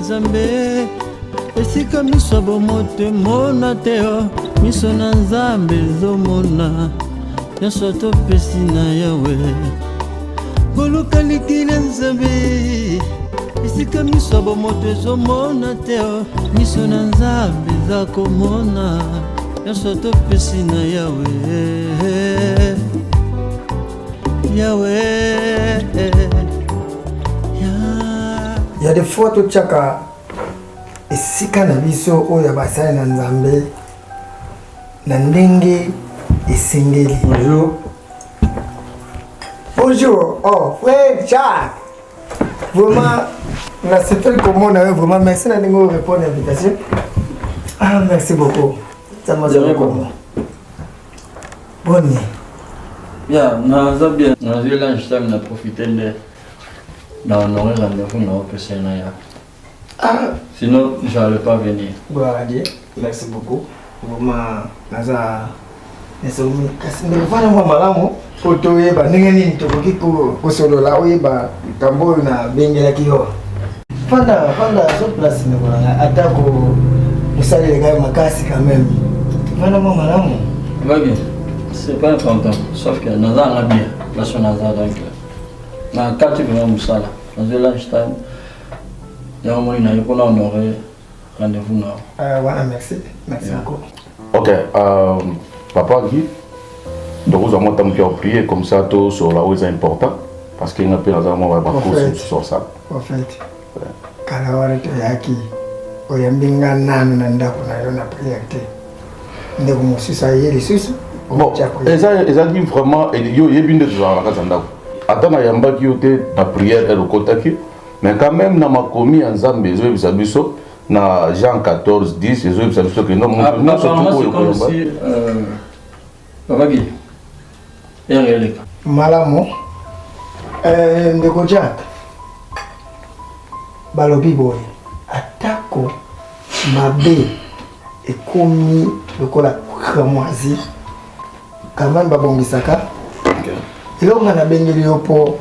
nzambe esika miso bomote mona teo miso na nzambe zomona nyonso topesi na yawe koluka likili nzambe esika miso bomote ezomona teo miso na nzambe za komona nyonso topesi na yawe yawe. Il y a des fois tout chaka esika na biso oyo basali na nzambe na ndenge esengeli. Bonjour. Bonjour. Oh, ouais, Jack. Vraiment, on a fait comment on a vraiment merci de nous répondre à l'invitation. Ah, merci beaucoup. Ça m'a fait comment. Bonne nuit. Yeah, na zabia na zile lunch time na profiter de na honorer rendez-vous na opesa na ya. Ah, sinon j'allais pas venir. Bon, adieu. Merci beaucoup. Vraiment, naza nesomi kasi ndifanya mwa malamu otoye ba ndenge nini tokoki ko solola oyeba kambo na bengela kiyo. Fanda so place ne kolanga atako musali le gars makasi quand même. Fanda mwa malamu. Va bien. C'est pas important, sauf que nous avons bien, la son donc na carte vraiment musala. Dans le lunch time, il y a un moment où on a honoré rendez-vous là. Voilà, merci beaucoup. Ok, papa Guy, donc vous avez entendu prier comme ça tout sur la où c'est important parce qu'il y a plein d'amants va sur ça. En fait, quand on est yaki, on y a binga nanu nanda kuna yona prière te. Ndeko mususa yeli susu. Bon, ça dit vraiment, il y a bien de gens à la casa. Attends, il y a un bac qui était la prière et le contact, mais quand même, dans ma commis en Zambie, ils ont vu ça, dans Jean 14, 10, ils ont vu ça que non, non, c'est comme si, Papa Guy, il y a un relique. Malamo, Ndeko Jack, Balobi boy, Atako, Mabe, et commis le cola cramoisi. Quand même babongisaka elo ngana bengeli yopo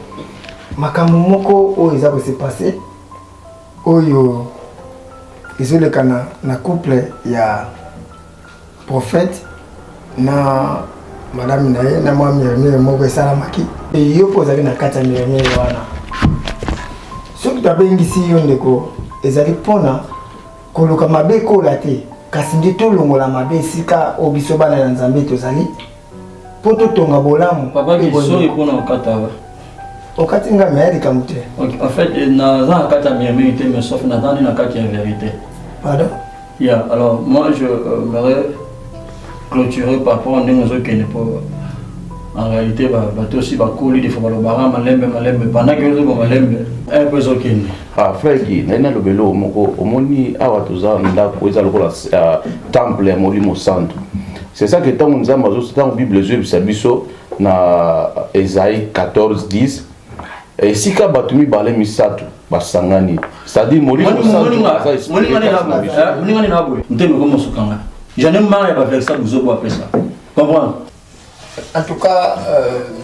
makambo moko oyo eza se passer oyo izolekana na couple ya prophète na madame naye na mwami Yeremie moko esalamaki yopo ozali na kati ya Yeremie wana soki tabengisi yo ndeko ezali mpona koluka mabe kola te kasi nde tolongola mabe esika oyo biso bana na nzambe tozali poto tonga bolamu. Papa qui est pour nous katava. Au katinga mais il kamute. En fait, na za kata vérité mais sauf na dans na kata vérité. Pardon? Yeah, alors moi je m'aurais clôturé par rapport à nos autres qui n'est pas en réalité bah aussi bah coller des fois le bara malembe pendant que nous bon malembe un peu zokini. Ah frère qui na le belo moko omoni awa toza ndako eza lokola temple ya molimo santo. C'est ça que tant nous avons dans la Bible, na Esaïe 14, 10. Et si ka batumi balé misatu, basangani. C'est-à-dire mourir au centre. J'en ai marre avec ça, vous avez après ça. Comprends? En tout cas,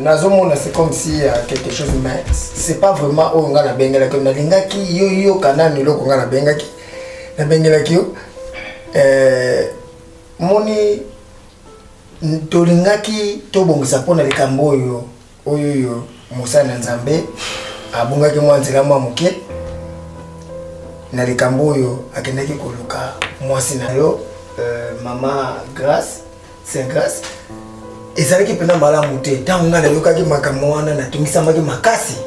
Nazomona c'est comme si quelque chose, mais c'est pas vraiment où on a la bengala comme na lingaki yo kanani lo on a la bengaki na bengala yo moni tolingaki tobongisa pona likambo oyo musana nzambe abungaki mwanzela mwa muke na likambo oyo akendaki koluka mwasi na yo mama Grace c'est Grace ezalaki pena malamu te ntango nga nayokaki makambo wana natungisamaki makasi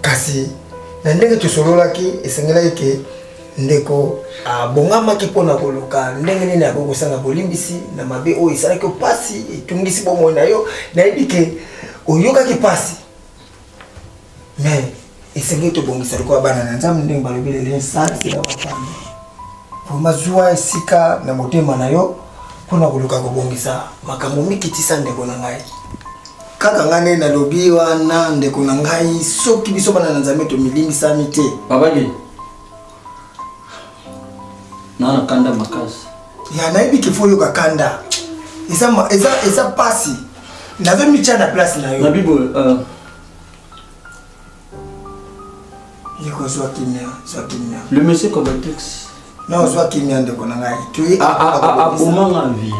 kasi na ndenge tosololaki esengelaki ke ndeko abongamaki mpona koluka ndenge nini akokosanga bolimbisi na mabe oyo esalaki pasi etungisi bomoi na yo nayebi ke oyokaki pasi mais esengeli tobongisa lokola bana na nzambe ndenge balobi lelo esalisi na bafami vraimen zwa esika na motema na yo mpona koluka kobongisa makambo mikitisa ndeko na ngai kaka ngai nde nalobi wana ndeko na ngai soki biso bana na nzambe tomilimbisami te babaki na kanda makasi ya nayebi kifo yo kakanda eza pasi nazo mitia na place na yo na bibo yiko soit kimia. Le monsieur Kobatex. Non, soit kimia de Konangai. Tu es à moment en vie.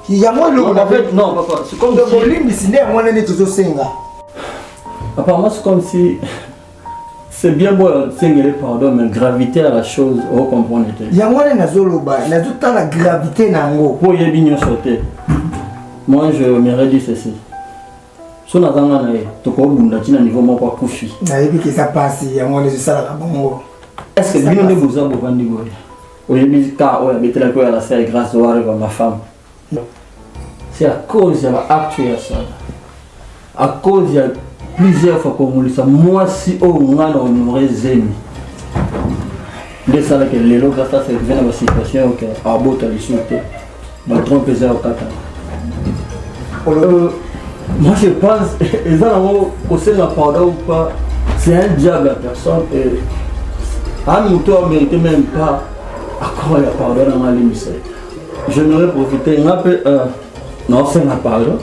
Il y a moi le non, papa, c'est comme le volume dessiné à moi n'est toujours singa. Papa, moi c'est comme si c'est bien beau singuler pardon, mais gravité à la chose, vous comprenez. Il y a moi n'a zoloba, n'a tout temps la gravité nango. Pour y bien sauter. Moi je m'aurais dit ceci. Si on a un niveau moins pas couché. Que ça passe, il y a moins de ça là. Est-ce que bien de vous avez vendu? Oui, mais car on a mis la cour à la serre grâce à ma femme. C'est à cause de l'actuel ça. À cause de plusieurs fois qu'on me dit ça, moi si on a honoré Zemi. De ça que les lots grâce à cette situation que à bout à l'échouter. Donc tromper ça au Qatar. Moi je pense, ils ont aussi la pardon ou pas, c'est un diable à personne et un mouton ne mérite même pas à quoi il y a pardon dans ma limite. Je n'aurais profité, non c'est ma pardon,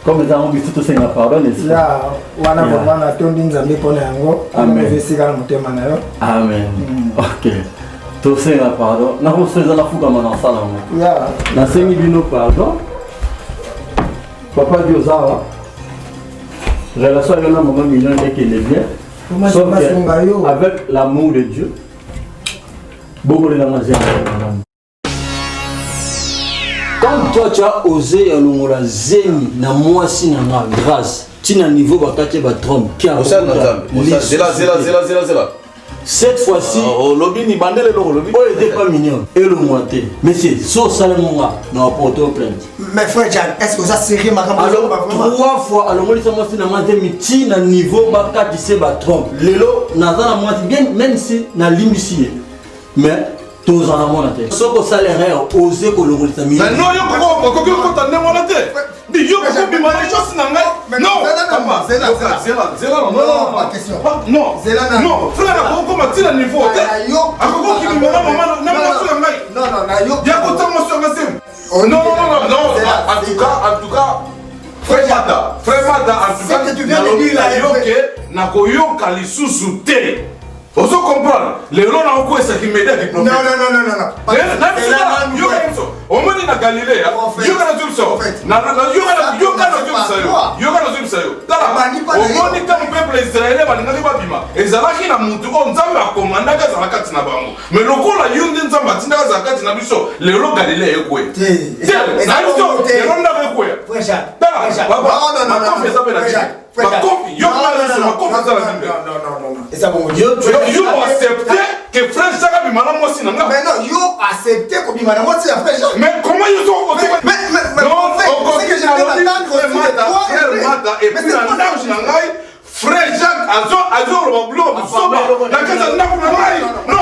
comme ils ont dit tout c'est ma pardon. Là, on a vraiment attendu une amie pour nous, Amen. Ok. Tout c'est ma pardon. Nous avons fait la fougue comme un enfant. Nous avons fait pardon. Papa Diozawa, relation avec un moment million et qu'il est bien. Sauf avec l'amour de Dieu, beaucoup de gens ont. Quand toi tu as osé alongola zemi na mwasi na ma grâce, tu as niveau bakate ba trompe qui a zela. Cette fois-ci, lobby ni bandele lo lobby. Oh, il était pas mignon. Et le moitié. Mais c'est so salemonga n'a porté au plainte. Mais frère Jan, est-ce que ça série ma campagne? Alors 3 fois alors moi ça moi c'est na mante miti na niveau bakate se ba trompe. Lelo na za na moitié bien même si na limisi. Mais tous en amont la tête. Soko salaire oser ko longoli sa mignon. Non yo ko tande mo la tête. Di yo ko bi ma les choses na ngai. Non, papa, zela non, pas question. Non, non, frère, on commence à niveau. Akoko ki bi maman na mo sur ngai. Non, na yo. Ya ko tamo sur ngai. Non, en tout cas, frère Mada, en tout cas, tu viens de dire la yoke na ko yoka lisusu te. Vous comprenez? Les gens n'ont pas ce qui m'aide à diplômer. Non. On m'a dit na Galilée, yoga na zumso. Na yoga na zumso. Tala. On m'a dit que mon peuple israélien va n'aller pas bima. Ezalaki na mutu on nzambe akomanda ka zakati na bango. Mais lokola yonde nzambe atinda zakati na biso, les gens Galilée ekwe. Na biso, les gens na ekwe. Tala. Baba. Non. Et ça bon. Yo accepté que frère Jacques bimana moi si nanga. Mais non, yo accepté que bimana moi si la frère Jacques. Mais comment ils sont mais non, c'est que j'ai attendre et puis la large nangai frère Jacques azo le blanc soba la casa na kunai. Non,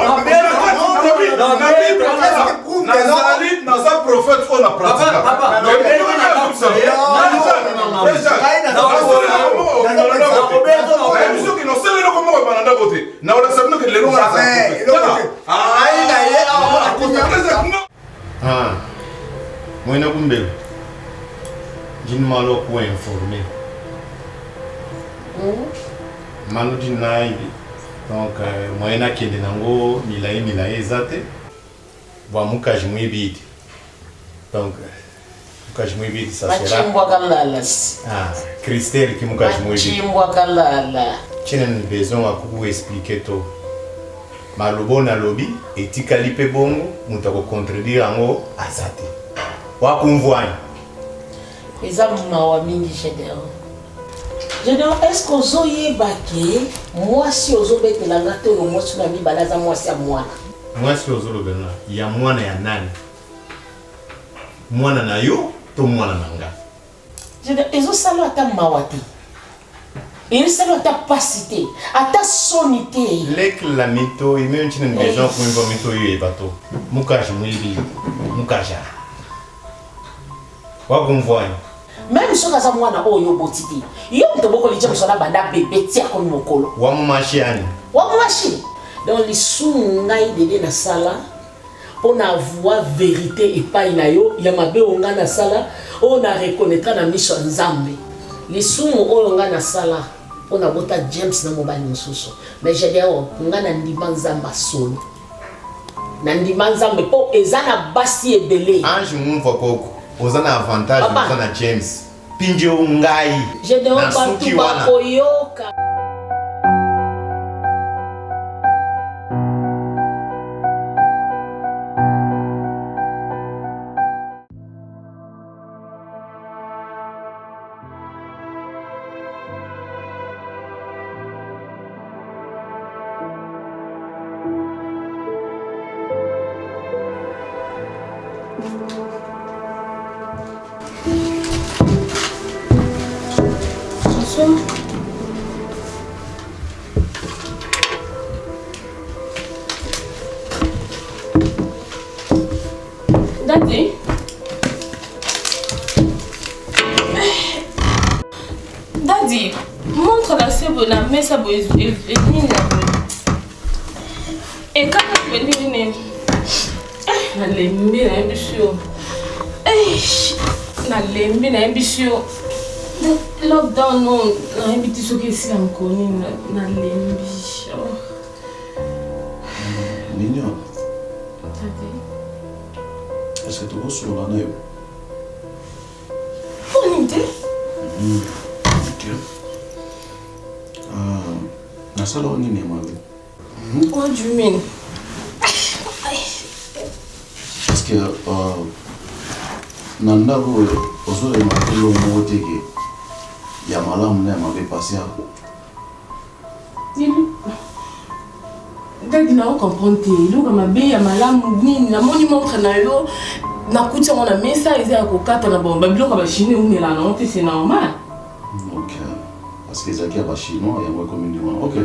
na sa prophète on a pratiqué. Moi na kumbelo. Jin malo ko informé. Manu dinai. Donc moi na kende nango milai ezate. Wa mukaji mwibidi. Donc mukaji mwibidi ça sera. Chimbwa kalala. Christelle qui mukaji mwibidi. Chimbwa kalala. Chine ni besoin akuku expliquer to. Malobo na lobby etikali pe bongo muta ko contredire ango azate. Wa kumvwani. Eza mawa mingi Gédéon. Gédéon, est-ce que ozoyeba ke mwasi ozobetela ngate oyo mwasi na mibala za mwasi ya mwana? Mwasi ozolobela ya mwana ya nani? Mwana na yo to mwana na nga? Gédéon, ezosala ata mawa te. Ezosala ata pasi te, ata soni te. Lek la mito, ime nchine ni besoin kumimba mito yo ebato. Mukaji mwibi, mukaja. Wakumvwani. Même si on a mwana oyo botiti, yo mtoboko licha musona banda bébé tia comme mokolo. Wa machi ani. Wa machi. Donc les sous ngai dede na sala pour avoir vérité et pas na yo, ya mabe onga na sala, on a reconnaître na mission nzambe. Les sous oyo nga na sala On a bota James na mobali mosusu. Mais j'ai dit nga na ndima nzamba solo. Na ndima nzamba po ezana basi ebele. Ange mumva koko. Ozana avantage ozana James. Pinje ngai. J'ai dit bantu bakoyoka. Daddy? Daddy, montre la sebo na mesa bo evini na bo. E kaka veni ne. Na lembi na mbisho. Na lembi na mbisho. Lockdown no na mbiti soke si la mkoni na lembi. Mignon. Daddy. Est-ce que tu vas sur la neve? Bonne idée. Ok. Nasala on nini mabe? What do you mean? Parce que nanda ko ozo e matelo moteke ya malamu na mabe passer hapo. Daddy na comprendre te luka mabe ya malamu nini na moni montre na yo na kuti on a mesa eza ko kata na bomba biloko ba chine ou la non c'est normal. Ok. Parce que ça qui a pas chinois et moi comme une ok.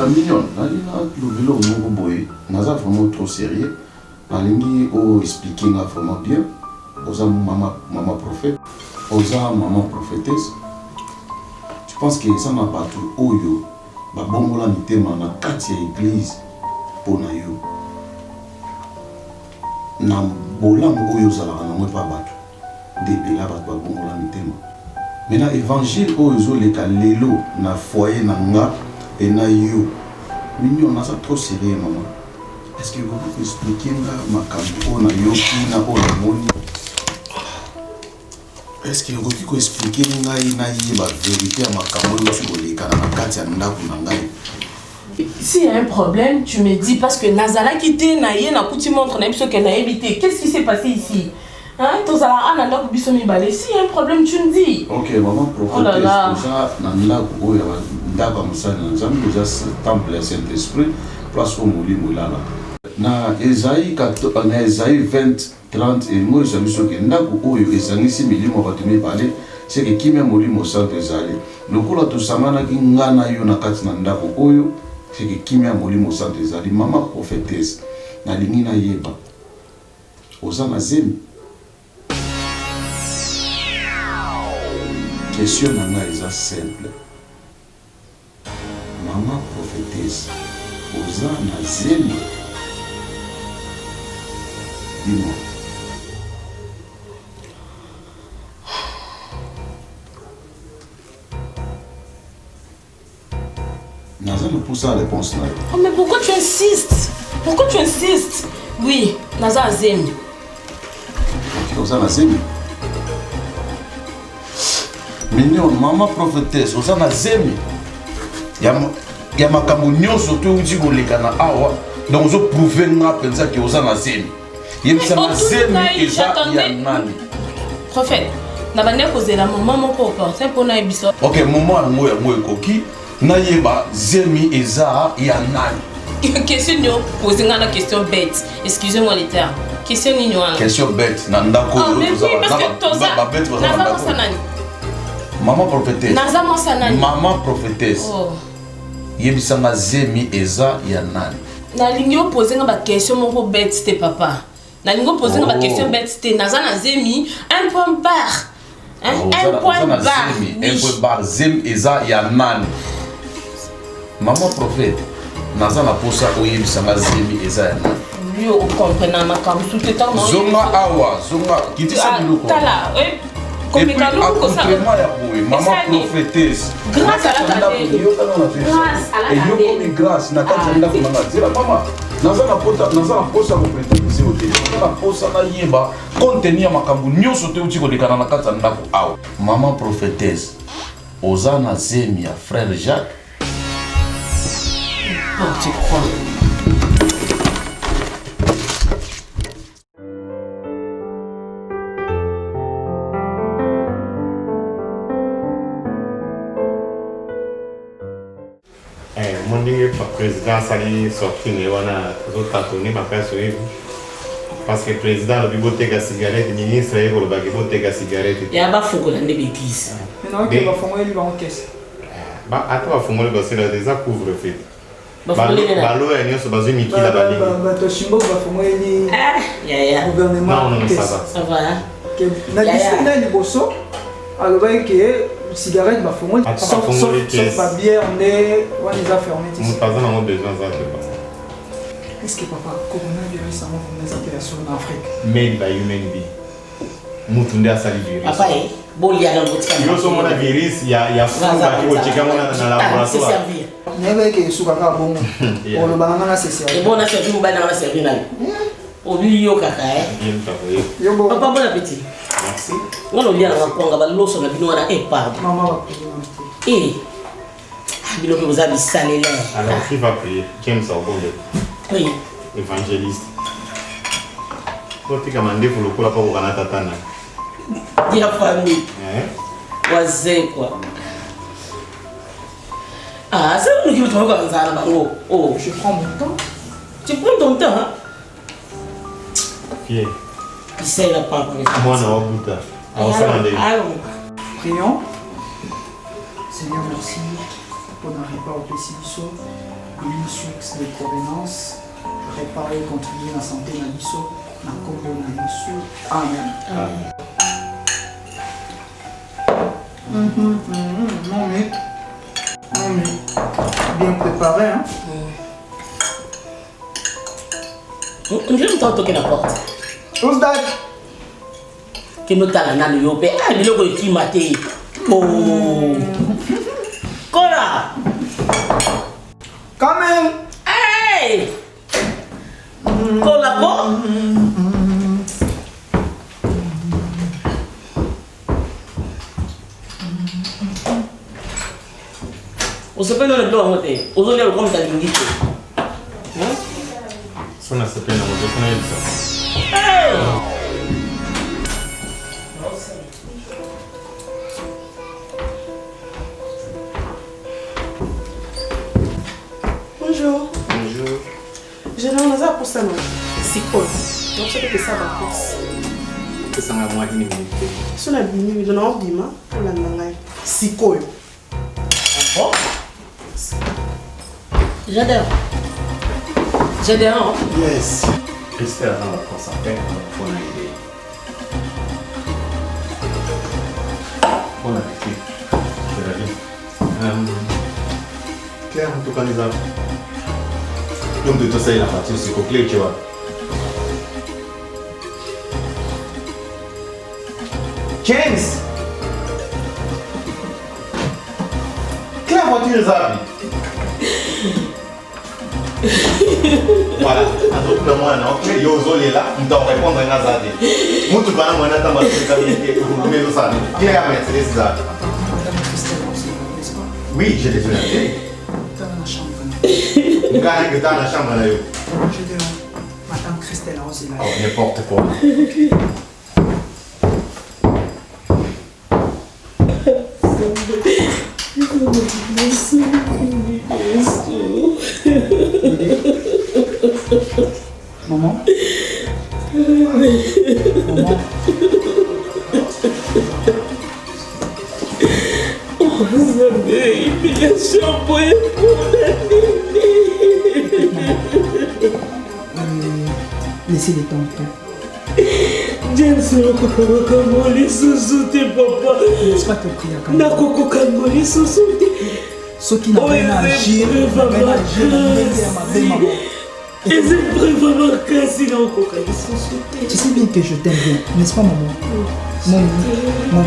Mignon, nalina le vélo moko boy, naza vraiment trop sérieux. Nalingi o expliquer na vraiment bien. Oza maman prophète, oza maman prophétesse. Je pense que ça n'a pas tout oyo. Ba bongola mitema na kati ya église pour na yo. Na bolango oyo zalaka na mwe pa bato. Debela bato ba bongola mitema. Mais na évangile oyo leka lelo na foyer na nga et na yo. Mignon na ça trop sérieux maman. Est-ce que vous pouvez expliquer nga makambo na yo ki na oyo moni? Est-ce que vous pouvez expliquer ngai na yeba vérité ya makambo oyo koleka na kati ya ndako na ngai? S'il y a un problème, tu me dis parce que Nazala quitté naïe na kuti montre na biso que na évité. Qu'est-ce qui s'est passé ici? Hein? Tozala ananda ko biso mi balé. S'il y a un problème, tu me dis. OK, maman prophétesse, ça na ndako oyo ndako musana nzambe oza temple ya Saint-Esprit, place au molimo lala. Na Esaïe 20:30 et moi je biso ke ndako oyo ezangisi milimo bato mi balé. C'est que kimia molimo santo ezali. Lokola tosangana ki ngana yo na kati na ndako oyo. C'est que kimia molimo santo ezali. Maman prophétesse na lingi na yeba oza na zemi. Question nanga eza simple. Maman prophétesse oza na zemi. Dis-moi. Naza ne pousse la réponse là. Oh, mais pourquoi tu insistes? Pourquoi tu insistes? Oui, Naza Azem. Ok, oza na zemi. Mignon, maman prophétesse, oza na zemi. Ya makambo nyonso to uti koleka na awa. Donc ozo prouver nga penza ke oza na zemi. Yebisa na zemi eza ya nani. Prophète, na bande kozela maman moko opportun pour na ebiso. Ok, maman yango yango ekoki. Na yeba zemi eza ya nani. Question nyo poser nga la question bête. Excusez-moi les termes. Question nyo. Question bête. Na ndako. Oh mais oui parce que toza. Naza mosanani. Maman prophétesse. Naza mosanani. Maman prophétesse. Oh. Yebisa nga zemi eza ya nani. Na lingo poser nga ba question moko bête c'était papa. Na lingo poser nga ba question bête c'était naza na zemi un point barre. Un point barre. Un point barre. Zemi eza ya nani. Maman prophète, naza na posa oyebisa nga zemi eza ya nani. Yo comprendre makambo tout temps. Zonga awa, zonga kitisa biloko. Tala, Et puis, accoutrement ya boye, maman prophétesse. Grâce à la tante. Et yo comme grâce, na kati ya ndako na nzela mama. Naza na posa ko prétendre au télé. Na posa na yeba contenir makambu nyonso te uti ko dekana na kati ya ndako awa. Maman prophétesse. Ozana zemi ya frère Jacques. Oh, tu crois? Mon dingue président sali sorti ne wana zotatoni makasi oyebi parce que président alobi boteka cigarette ministre ye kolobaki boteka cigarette ya bafungola nde baeglise ata bafungoli basela eza couvre feu bafungolela baloya nyonso bazwi mikila balingi gouvernement ça va na discours na liboso alobaki ke cigarette bafungoli sauf pas bière nde wana eza fermé moto aza nango besoin za te est-ce que papa coronavirus yango vomeza opération na Afrique made by human being mutu nde asali virus papa boliana ngotikana nyonso mona virus ya fungaki kotika mona na laboratoire nayebaki esukaka bongo olobanga nanga et bon na servi mobali nanga servi nayo obi yo kaka papa bon appétit merci ngolo lia na konga baloso na bino wana pardon maman bino que vous avez salé là alors qui va prier James Ogonde oui évangéliste kotika mandefu lokola pa kokana tatana dia famille wazee quoi c'est nous qui me trouvons comme ça là oh je prends mon temps tu prends ton temps hein fier il la pas moi na wabuta prions Seigneur merci pour n'arriver au Pessibiso une source de provenance réparer et contribuer à la santé de Nabiso na kombo na Yesu amen non mais bien préparé hein on vient de toquer la porte who's that que nous t'allons dans le yopé biloko qui maté oh Kola quand même hey Kola ko on se fait dans le blanc monter on est comme ta ligne sona se pena mo de kuna elsa hey Bonjour. bonjour Je n'en ai pas pour ça non. C'est quoi? Donc c'est que ça va course. kesanga mwa ini minute Sur la bini, mais je n'en ai pas pour la nangai. C'est quoi? oh j'adore yes Christelle a la concentrée pour une idée bon appétit c'est la vie Claire en tout cas les avons donc de tout ça il a parti aussi au clé tu vois James Claire voiture zabi voilà azokula mwana ok yo ozolela mutu akorépondre nga za te mutu bana mwana ata responsabilité okumezosala kila ya maîtresse za oui j'ai des honnêtetés ngana ngeta na chambre na yo je dis madame Christelle Rosela oh n'importe quoi maman laissez les temps James nakokangoli susu te papa laisse pas te prier quand même nakokokangoli susu te soki na bena agir na ndenge ya mabe maman eza épreuve makasi nakokokangoli susu te tu sais bien dire que je t'aime bien, n'est-ce pas, maman? Maman,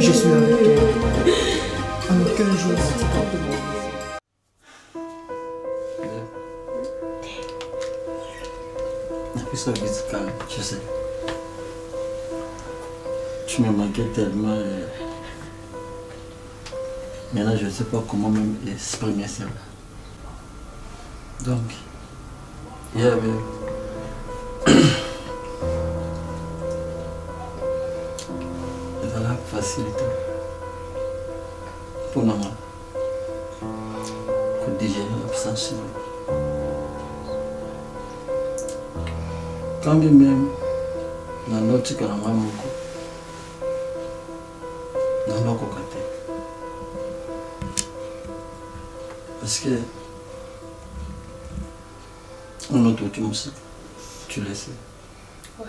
je suis avec toi. Alors qu'un jour, tu vas te voir. Ça je sais. Tu me manquais tellement. Maintenant, je ne sais pas comment même exprimer cela. Donc, il y avait. La facilité pour nous pour digérer l'absence. Quand même, dans notre cas, dans notre côté. Parce que on a tout musique, tu le sais. Ouais.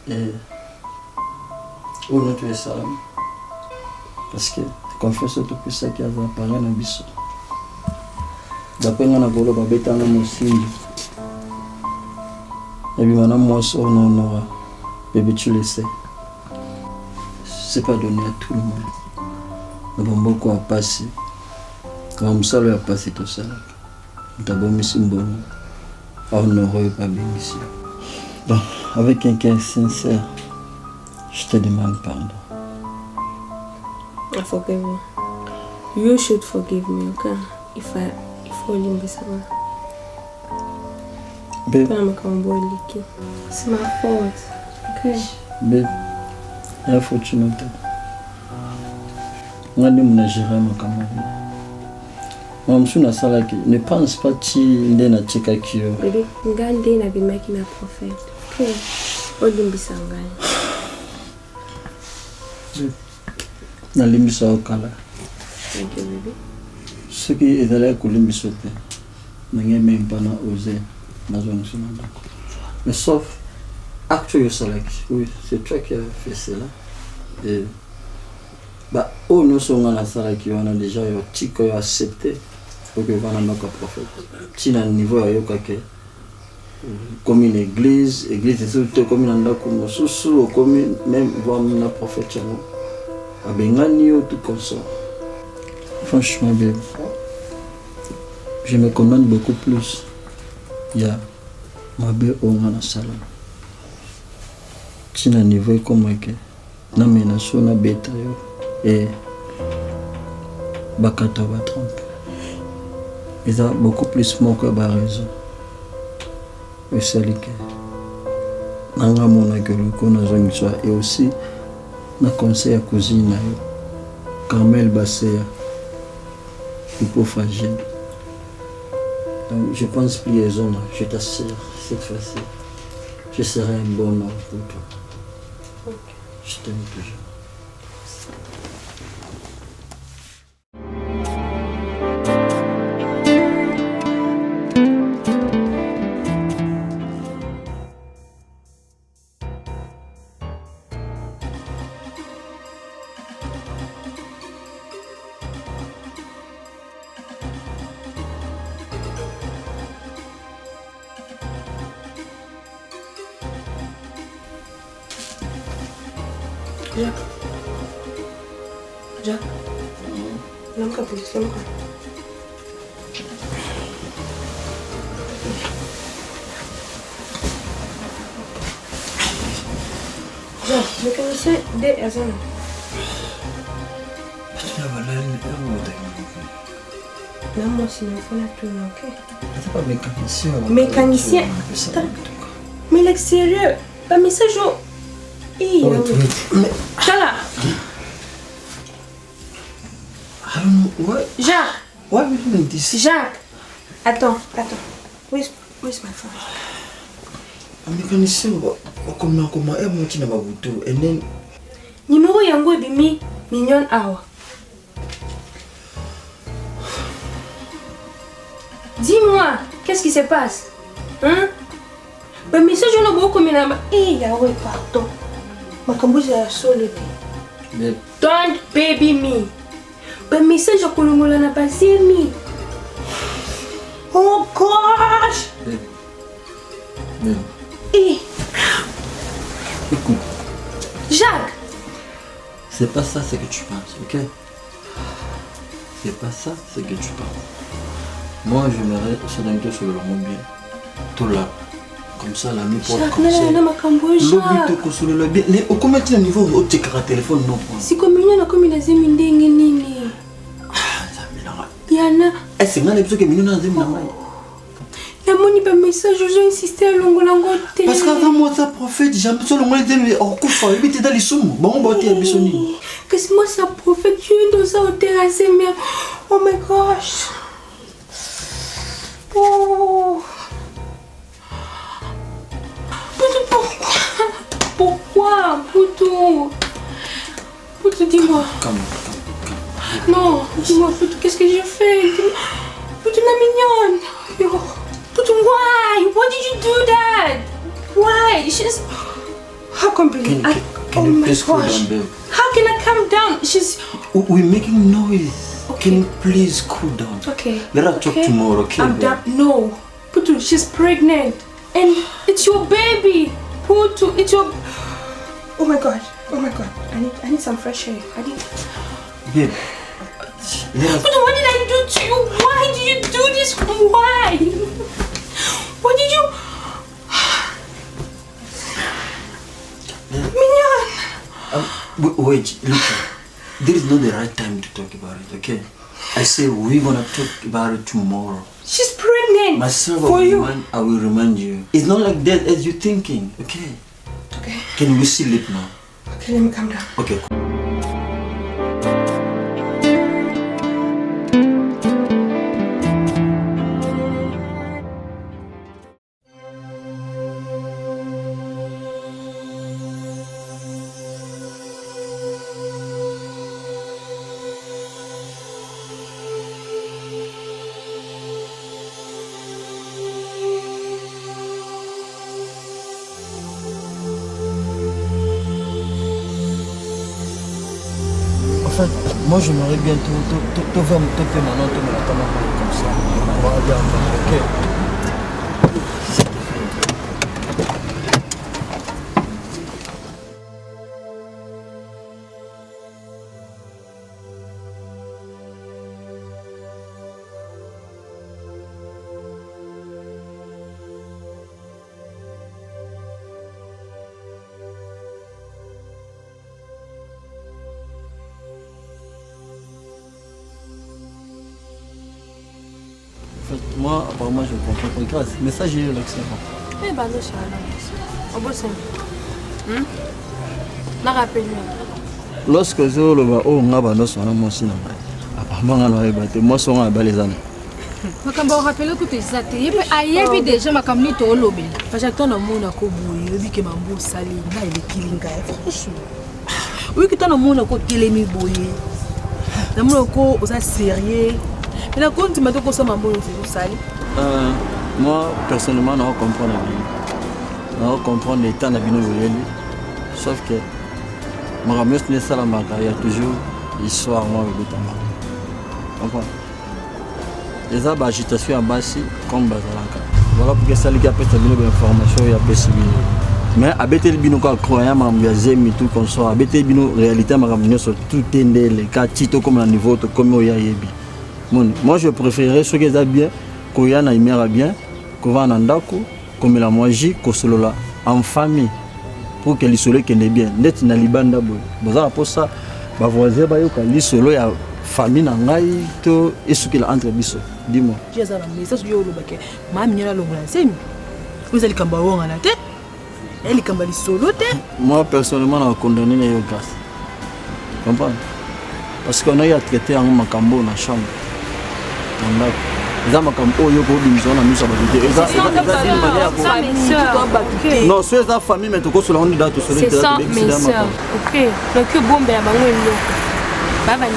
Et on a tué ça. Parce que confiance tout que ça qui a apparu dans le biseau. D'après on a volé babeta na musindi. Et puis maintenant moi ça on aura. Bébé tu le sais. C'est pas donné à tout le monde. Mais bon beaucoup a passé. Comme ça lui a passé tout ça. D'abord monsieur Mboni. Honoré pas bien ici. Bon, avec un cœur sincère, je te demande pardon. I forgive you. You should forgive me, okay? If only be someone. Babe. C'est ma faute, okay? Babe, il y a faute sur notre tête. On a dit que je vais me camarade. Moi, je suis dans la salle. Ne pense pas que tu es dans la salle. Bébé, Ngande n'a pas été ma prophète. Ok? Only be someone. Na limbisa okala. Thank you, baby. Ce qui est allé à limbisa, je n'ai même pas osé dans un chemin. Mais sauf, actuellement, oui, c'est toi qui as fait cela. Et, bah, oh, nous sommes dans la salle qui on a déjà accepté pour que nous ayons un prophète. Si à un niveau, comme une église c'est surtout comme une andako sous comme même voir un prophète. Tout comme ça. Franchement, bien. Je me commande beaucoup plus. Il y a ma belle au salon. Si na niveau comme que na menace na beta et bakata ba trompe. Ils ont beaucoup plus mon que ba raison. Et c'est lui que nanga mona que le connaissons soit et aussi na conseil à cousine Carmel Basséa hypofragile. Donc je pense plus les hommes, je t'assure, cette fois-ci, je serai un bon homme pour toi. Okay. Je t'aime toujours. Jack. Lamka please, lamka. Jack, mécanicien de Azana. Non, moi c'est mon phone à tout, ok? C'est pas mécanicien. Mécanicien? Mais l'extérieur, pas message au... Mais... Chala. Jacques. Why would you make this? Jacques. Attends. Where's my phone? Un mécanicien, comment est mon petit nababuto and then. Numéro yango ebimi million hour. Dis-moi, qu'est-ce qui se passe? Hein? Le message on a beaucoup mais yawe pardon. Makambuzi ya solo te. Don't baby me. Le message à Kolongola n'a pas aimé. Oh gosh! Babe. Eh, Écoute. Jacques. C'est pas ça ce que tu penses, ok? C'est pas ça ce que tu penses. Moi, j'aimerais s'orienter sur le monde bien. Tout là. Comme ça, la nuit pour Jacques, non, ma cambo, Jacques. L'objet sur le bien. Au combien de niveau où tu as téléphone non? Si comme il y a comme il a zémi ndengue nini. Yana. C'est mal que nous avons zémi na mai. La moni ba message, je insisté à longo lango te. Parce qu'avant moi ça prophète, j'ai l'impression le moins zémi au coup fa, il était dans les soum. Bon bah tu es bisoni. Qu'est-ce que moi ça prophète, tu es dans ça au terrasse mais oh my gosh. Oh. Pourquoi Poutou, dis-moi. Calme. Non, dis-moi, Poutou, qu'est-ce que j'ai fait? Poutou, la mignonne. Yo. Poutou, why? Why did you do that? Why? She's... How come Can oh you my please cool gosh. down, babe? How can I calm down? She's... We're making noise. Okay. Can you please cool down? Okay. Let us talk tomorrow, okay? I'm done. No. Poutou, she's pregnant. And it's your baby. Poutou, it's your... Oh my god. I need some fresh air. Babe. Poutou, what did I do to you? Why did you do this? Why? What did you... Mignon. Wait, look. This is not the right time to talk about it, okay? I say we're gonna talk about it tomorrow. She's pregnant. Myself, for you. I will remind you. It's not like that as you're thinking, okay? Okay. Can we sleep now? Okay, let me calm down. Okay. Enfin, moi j'aimerais bien te voir me taper maintenant, te mettre comme ça. On va regarder, ok? En fait, moi, apparemment, je comprends pas. Grâce, mais ça, j'ai eu l'accent. Eh ben, non, c'est un bon sein. Je rappelle. Lorsque je vois oh ngaba no sona mo sina mai. Apparemment, on va battre. Moi, son a balezana. makambo rapele kutu eza te ye mpe ayebi deja makambo nini toolobela parce que tona mona ko boye oyebi ke mambo osali nga elekili ngai franchement oyiki tona mona ko telemi boye namona ko oza sérieux mais na kontima te kosala mambo oyo osali Moi, personnellement, je comprends la vie. Je comprends l'état de la vie. Sauf que je ne sais pas il y a toujours l'histoire moi avec le tabac. Comprends? Les agitation à Bassi comme Bazalanka. Voilà pourquoi ça les gars peut avoir une information il y a possible. Mais avec les bino quoi croyant m'ambiaser tout comme ça avec les bino réalité m'amener sur tout tendé les cas tito comme un niveau comme il y a yebi. Moi je préférerais ce que ça bien qu'il y a na imera bien qu'on va en ndako comme la magie qu'on solo en famille pour que les soleils qui n'est bien net na libanda boy. Bon pour ça ba voisin ba yo ka li solo ya famille na ngai to esuki la entre biso. Dis-moi. Tu as un message yo lobake mami nyala longola semi. Vous allez kamba wonga na te. Elle kamba li solo te. Moi personnellement na condamné na yo grâce. Comprends? Parce qu'on a eu à traiter en makambo na chambre. Non, c'est la famille, mais tu peux se rendre dans tout c'est ça, mes soeurs. Ok. Donc, que bon, ben, bye bye.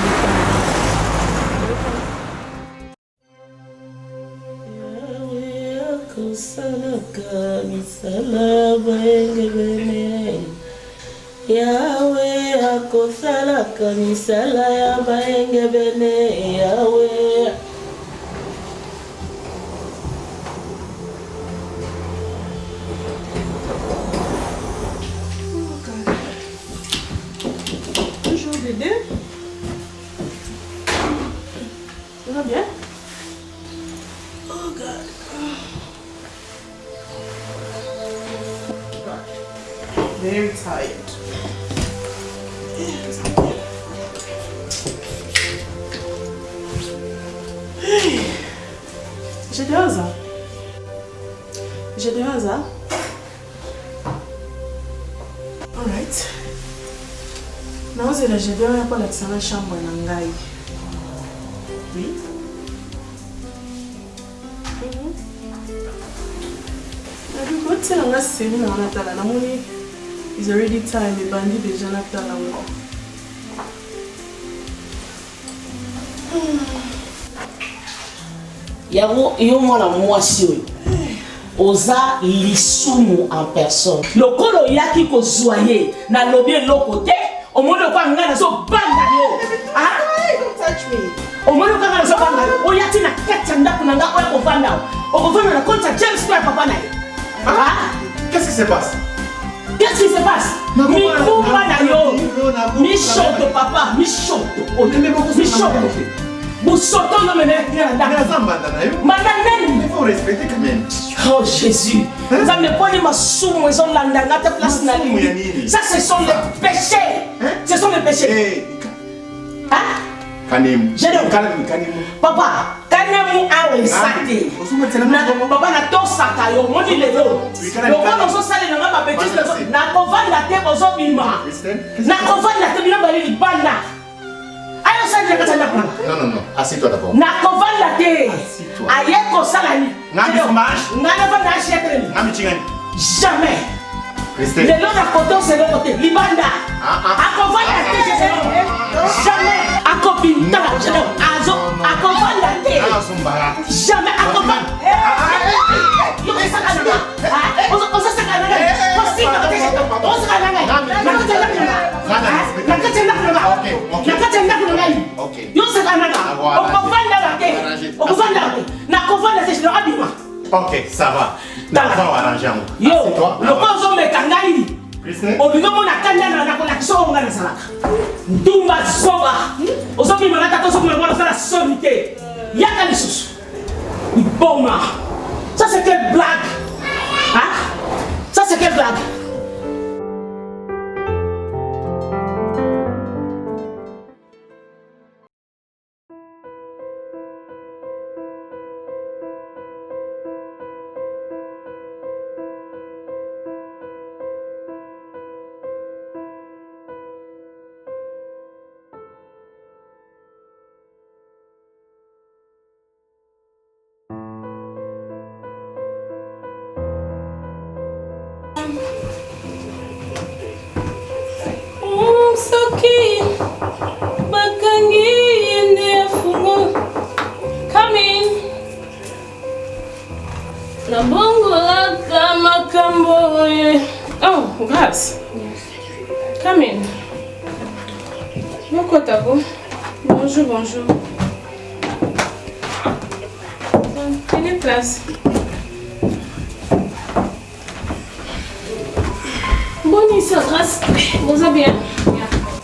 Yahweh akosalaka misala ya baenge bene Yahweh very tired. J'ai de hasard. J'ai de hasard. Alright. Naozela j'ai de hasard pour la chambre nangai. Oui. What's in a scene on Natala? Namoni is already time. The bandit is Natala. Yo mwana mwasi oyo oza lisumu en personne lokolo yaki kozwa ye na lobi eloko te omondo kwa ngana so banda yo ah don't touch me omondo kwa ngana so banda oyati na kati ndako na ngako ya kovanda okovanda na konta James kwa papa na ye ah qu'est-ce qui se passe? Qu'est-ce qui se passe? Mikumba na yo Michoto papa Michoto Boussoto no mene il faut respecter quand même. Oh Jésus, ça me pone ma soume ils ont landangata place na lui. Ça ce sont les péchés. Ce sont les péchés. Ah? Kanem. Papa, kanemu awe sate. Papa na to saka yo moni lelo. Lokolo so sale na ngaba bêtise na kovanda te bozo bima. Na kovanda te bina bali banda. Non, assieds-toi d'abord. Nakovanda te. Ayeko salani. Jamais. Le long à côté c'est le côté. Libanda. Akovanda te. Jamais. Akopinta. Azo. Akovanda te. Jamais. Akovanda. Ok, ça va. On va arranger un mot. Yo, le pozo me kangai. Obigo mona kanya na ko la songa na sala. Ndumba soba. Ozobi malata to sobi mona sala solité. Yaka les sous. Boma. Ça c'est quelle blague? Hein? Ça c'est quelle blague? Soki bakangi yende afungo. Come in. Na bongo la kama kambo. Oh, Grace. Yes. Come in. Bonjour, bonjour. Prenez place. Bonne soeur, Grace. Vous allez bien?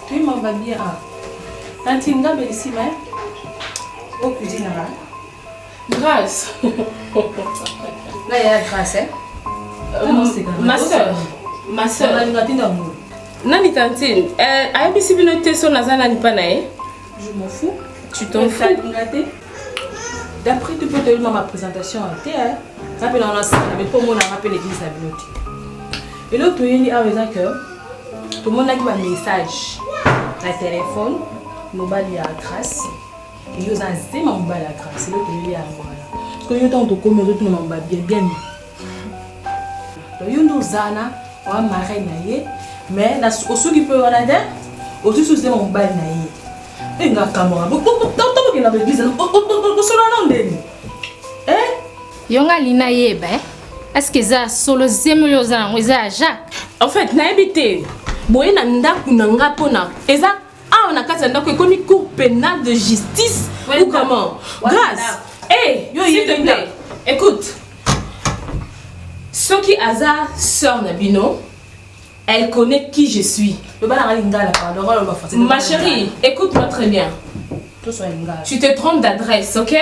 Tu m'en vas bien. Tantinga ici, mais au cuisine là. Grace. Là, il y a Grace, ma soeur. Nani tantine. Ayebisi bino te so nazana ni panae. Je m'en fous. Tu t'en fous. D'après tu peux te donner ma présentation en terre. Ça peut dans la salle, mais pour moi on rappelle l'église la bibliothèque. Et l'autre il y a raison que tout le monde a un message. La téléphone, mobile ya Grace. Et yo za zema mobile ya Grace. L'autre il y a voilà. Parce que yo tant to comme autres no mba bien. Donc yo ndo zana wa marraine na ye. Mais na osoki peut wana de aussi sous mon mobile na ye. Enga kamera. Tant que na l'église o solo na ndeni. Yonga lina yeba est-ce que ça solo zemo yo za ngweza Jacques. En fait na ebité boye na ndaku na nga pona eza a on a kati ndako ekomi cour pénal de justice ou comment Grâce yo s'il te plaît écoute Soki Aza sœur Nabino elle connaît qui je suis. Ma chérie, écoute-moi très bien. Tu te trompes d'adresse, ok?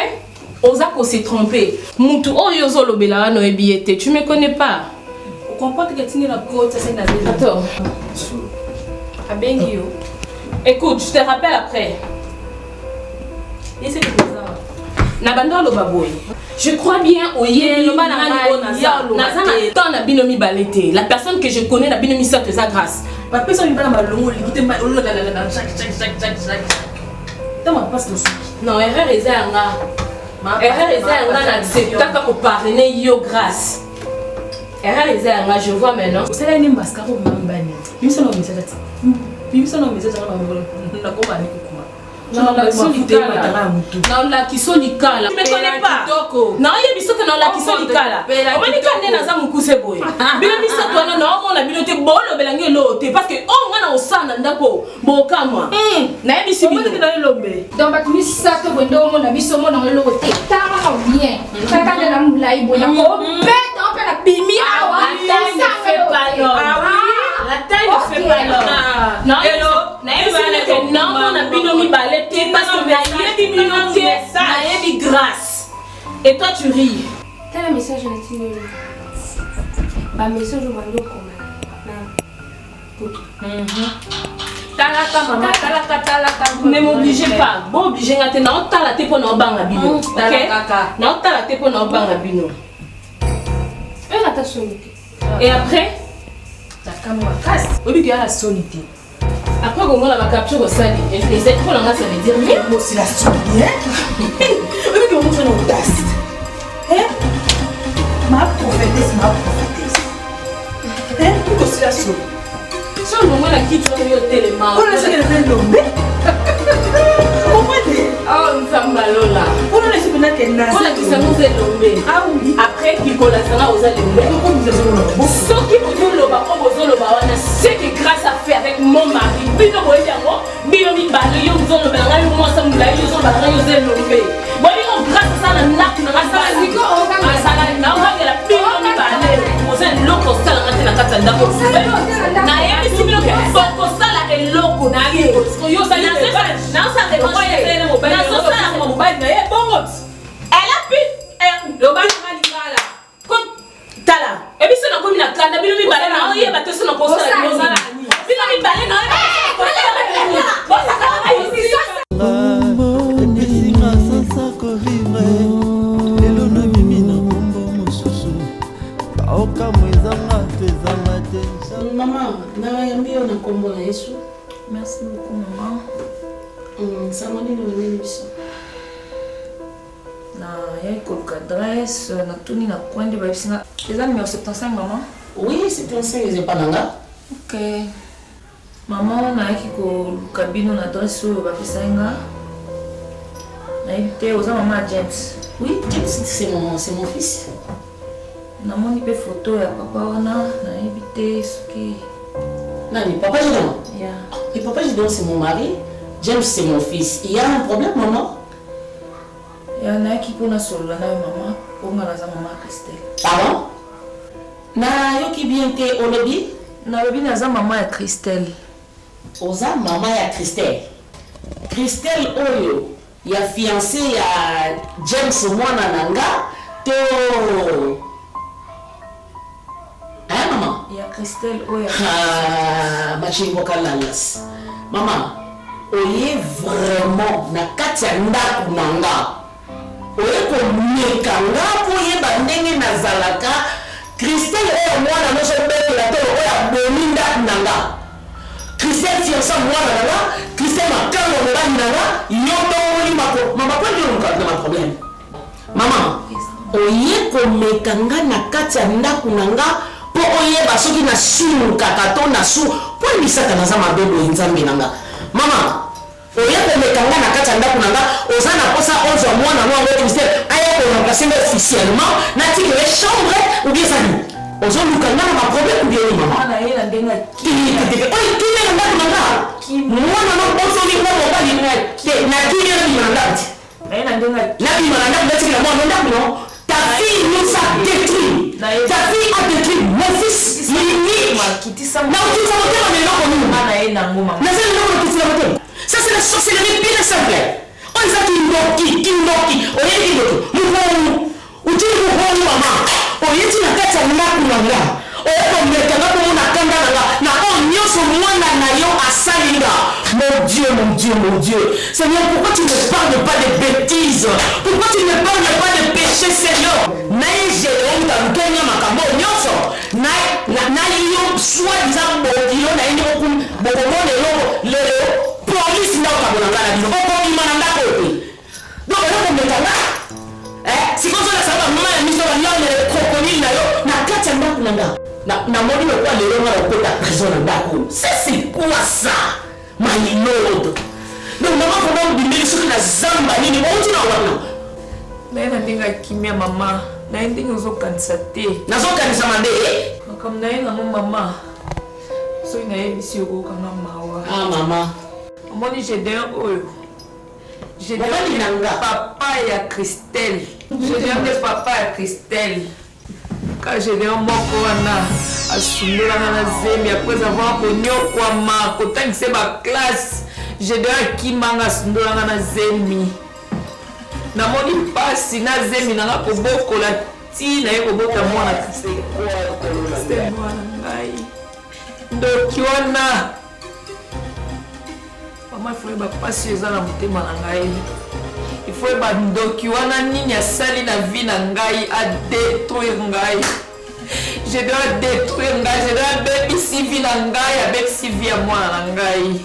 Ozako s'est trompé. Moutou Oyozolo Belana no Ebiete, tu me connais pas. comprends que tu n'es pas côte, ça c'est la vie. Attends. Abengio. Écoute, je te rappelle après. Et c'est comme ça. Nabando lo baboy. Je crois bien au yé lo bana na binomi balete. La personne que je connais na binomi ça te sa grâce. La personne qui va dans le limite ma chaque. Dans ma passe de non, erreur ezanga. Erreur ezanga na accepta ko parrainer yo grâce. Erreur ezanga, je vois maintenant. C'est là une mascaro mambani. Lui ça non message. Lui ça non message na ko ba ni ko. Non, la kisolikala. Tu me connais pas? Non, il y a des choses dans la kisolikala. On m'a dit qu'on est dans un moukousse boy. Bien mis ça toi non, on a bien été bon le belangue l'autre parce que on a au sang dans d'accord. Bon moi. Na bien si bien dans l'ombe. Donc bah tu ça que bon on a mis son mot dans l'autre. T'as bien. Quand on a moulai bon on pète on fait la pimi awa. La taille ne fait pas l'homme. La taille ne fait pas l'homme. Non, non, on a binomi balete parce que nayebi grâce. Et toi tu ris. Quel message là-dessus? Bah message au bando comme Talaka maman, talaka. Ne m'obligez pas. Bon obligé ngate na otala te po na obanga bino. OK? Na otala te po na obanga bino. Et après la caméra casse. Au lieu de la solité. Après, comment la capture au sali? Et les êtres, ça veut dire mais moi c'est la solité. Au lieu de montrer une audace. Ma prophétesse. Pourquoi c'est la solité? Sur le moment, la quitte au téléman. On a laissé le nommer. Oh, nous sommes là. On a laissé le nommer. On a dit ça nous est nommé. Ah oui. Après, qu'il collationna aux allemés. Ce qui vous dit le bas, c'est que grâce à faire avec mon mari, bino boyango, bino mi balo yo zono banga yo mo sam la yo zono banga yo zelo mbe. Boni on grâce à ça na nak na sala siko on ga sala na on ga la bino mi balo. Mo se loko sala ngate na kata ndako. Na yebi sibino ke boko sala e loko na ye. Yo sala na sa re mo ya sala mo balo. Na so sala mo mobile na ye bongot. Elle a pu le bal malikala. Tala. Et puis c'est na komi na kanda bino mi balo na ye ba te so na ko sala yo sala. Bino mi balo na Maman, nayambi on a combo na Yesu. Merci beaucoup maman. Ça m'a dit de biso. Na yai koluka adresse na tuni na coin de babisinga. Eza numéro 75 maman? Oui, 75 c'est pas nanga. OK. Maman na yaki koluka bino na adresse oyo babisinga. Na yite oza maman James. Oui, James c'est mon fils. Na moni pe photo ya papa wana na yebite soki. Nani, papa Gédon? Yeah. Et papa Gédon c'est mon mari. James c'est mon fils. Il y a un problème maman? Ya na yaki pona solola na maman. Ponga na za maman Christelle. Pardon? Na yoki bien te olobi? Na lobi na za maman ya Christelle. Oza maman ya Christelle. Christelle oyo ya fiancé ya James mwana nanga to. Hein maman? Ya Christelle oyo. Ah, machingo kalalas. Maman, oye vraiment na kati ya ndako nanga. Oye ko meka ngapo ye bandenge nazalaka. Christelle oyo mwana no so betela to oyo bomi ndako nanga. Christelle fiancé mwana nanga, Christelle makango mobali nanga, yo to oli mako. Maman quoi dire encore de ma problème? Maman, oye ko meka nga na kati ya ndako nanga. Po oyeba soki na sunu kaka to na su po misaka na za mabebo nzambe nanga. Mama, oyeba mekanga na kati ya ndako nanga, oza na posa onzo mwana no ngo Christelle aya ko remplacer officiellement na tiki les chambres ou bien ça. Ozo lukanga na problème ou bien maman. Na yela ndenga ki oy ki na ndako nanga. Mwana no ozo ni ngo mobali na ki ni na ndako. Na yela ndenga na bi na ndako tiki na mwana ndako no. Ta fille nous a détruit. Ta fille a détruit mon fils. Ça c'est la sorcellerie pire et simple. On les a qui on est qui d'autre. Nous tu nous maman. On est qui na kati ya ndako nanga. On mon Dieu. Seigneur, pourquoi tu ne parles pas de bêtises? Pourquoi tu ne parles pas de péché, Seigneur? Naïe Gédéon, dans le Kenya, Makambo, Nyoso. Naïe, soi-disant, Bokilo, Naïe, Bokomo, le police, n'a pas de la vie. Boko, Imananda, Kote. Donc, on est là. Si comme ça, ça va, maman, la mission, on a les crocodiles, na Katiamba, Nanga. Na moni le quoi le roi au côté de la prison d'Ako. C'est quoi ça? My lord. Donc maman comment dire que sur la zamba ni on dit non. Mais na ndinga kimia mama. Na ndinga zo kanisa te. Na zo kanisa mande. Comme na ina mama. So ina ebisi oko kanga mawa. Ah maman. Moni j'ai d'un oyo. J'ai d'un papa ya Christelle. J'ai d'un papa ya Christelle. Quand j'ai dit moko wana asundela na zemi après avoir konyokwa ma kotangise ba classe j'ai dit akimanga asundela na zemi na moni pasi na zemi na koboko la ti na yekobota mwana Christelle mwana ngai ndoki wana mama faut ba pasi eza na motema na ngai. Il faut que ndoki wana nini asali na vie na ngai a détruire ngai. Je dois détruire ngai, je dois bebisi vie na ngai avec si vie à moi na ngai.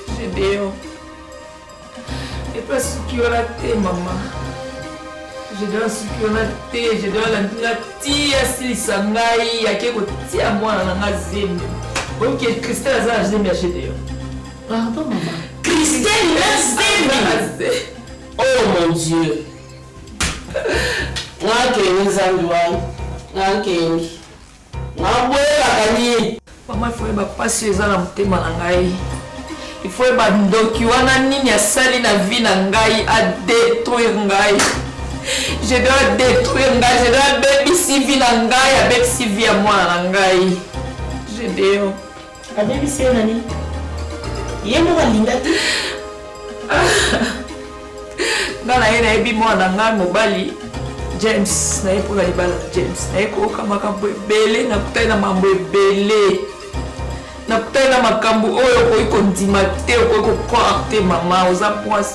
Je dois. Et pas ce qui aura été maman. Je dois ce qui aura été, je dois la tia si sangai ya keko tia moi na ngai zemi. OK, Christelle a zemi à chez Pardon maman. Christelle a zemi. Oh mon Dieu. Maman, il faut que passer les ans à ngai. Il faut que ndoki wana nini asali na vie na ngai a détruire ngai. Je dois détruire ngai, je dois bebisi vie na ngai avec si vie à moi na ngai. Je dois. A bebisi nani? Yemo walingati. Ngana yena ebi mwana ngai mobali James na epoka libala James na ekoka makambo ebele na kutai na mambo ebele na kutai na makambo oyo koyi kondima te okoyi kokora te mama oza mwasi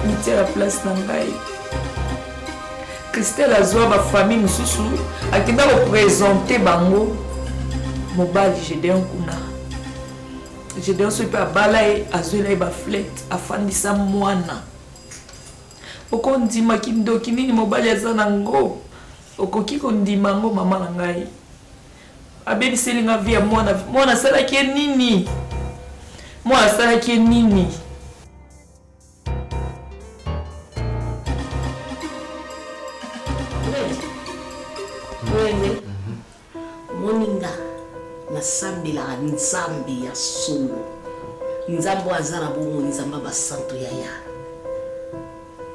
mitia la place na ngai. Christelle azwa bafamille mosusu akenda kopresente bango mobali Gédéon kuna. Gédéon so mpe abala ye azwela ye baflete afandisa mwana. Okondima kindoki nini mobali aza nango okoki kondima ngo mama na ngai abebiseli nga vie ya mwana asalaki ye nini mwana asalaki ye nini. Moninga nasambelaka nzambe ya solo nzambe aza na bomoi nzambe basanto yaya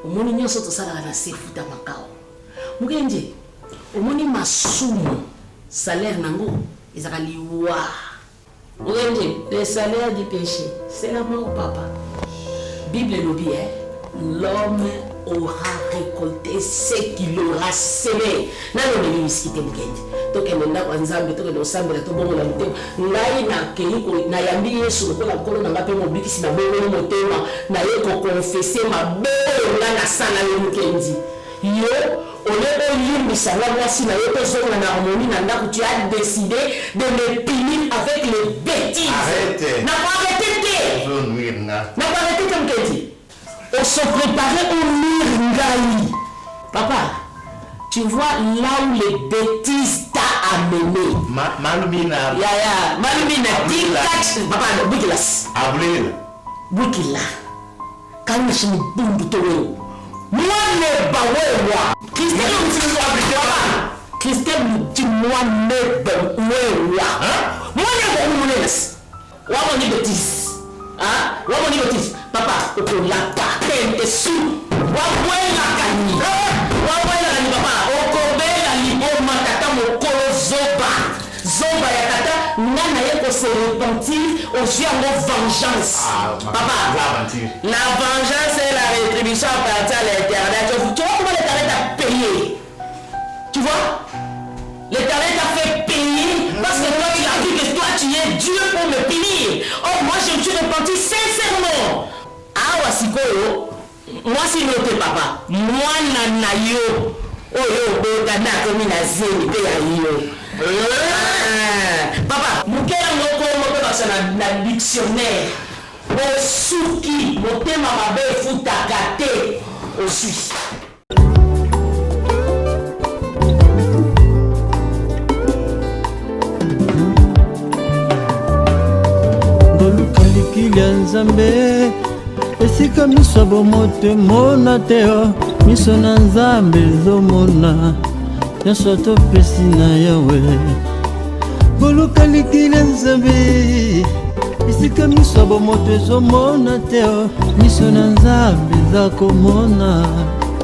omoni nyonso tosalaka na se futa makao mukenje omoni masumu salaire nango ezaka liwa mukenje le salaire du péché c'est la mort papa. Bible elobi l'homme aura récolté ce qu'il aura semé. Nano ne miskite mukenje tokende ndako nzambe tokende osambela tobongo na motema ngai na keiko na yambi Yesu lokola nkolo na ngape mobikisi na bongo motema na ye ko confesser mabele nga na sana yo mukenzi yo olebe limbisa nga mwasi na yo tozonga na harmonie na ndako tu as décidé de me punir avec les bêtises. Arrête. Na pas arrêter te na pas arrêter te mukenzi on se préparait au ngai papa. Tu vois là où les bêtises t'a amené. Malumina. Ya, Malumina. Tic-tac. Papa, Boukilas. Abril. Boukila. Quand je me boum de moi ne bawewa. Christelle me dit papa. Christelle me dit moi ne bawewa. Moi ne bawewa. Wa mon bêtise. Hein? Wa mon bêtise. Papa, on l'a pas peine sous. Wa la kani. Wa la kani papa. Zoba ya tata nana yeko se repentir au yeux en vengeance. Papa, la vengeance et la rétribution appartient à l'éternel. Tu vois comment l'éternel t'a payé? Tu vois? L'éternel t'a fait payer parce que toi tu as dit que toi tu es Dieu pour me punir. Oh moi je me suis repenti sincèrement. sikoyo mwasi note papa mwana na yo oyo bota na komi na zeni pe ya yo papa mukela ngoko mo basa na dictionnaire osuki motema mabe futaka te osui Kilia nzambe esika miso bomote mona teo miso na nzambe zomona nyonso topesi na yawe boluka likilia nzambe esika miso bomote ezomona teo miso na nzambe za komona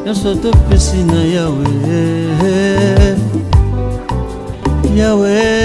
nyonso topesi na yawe yawe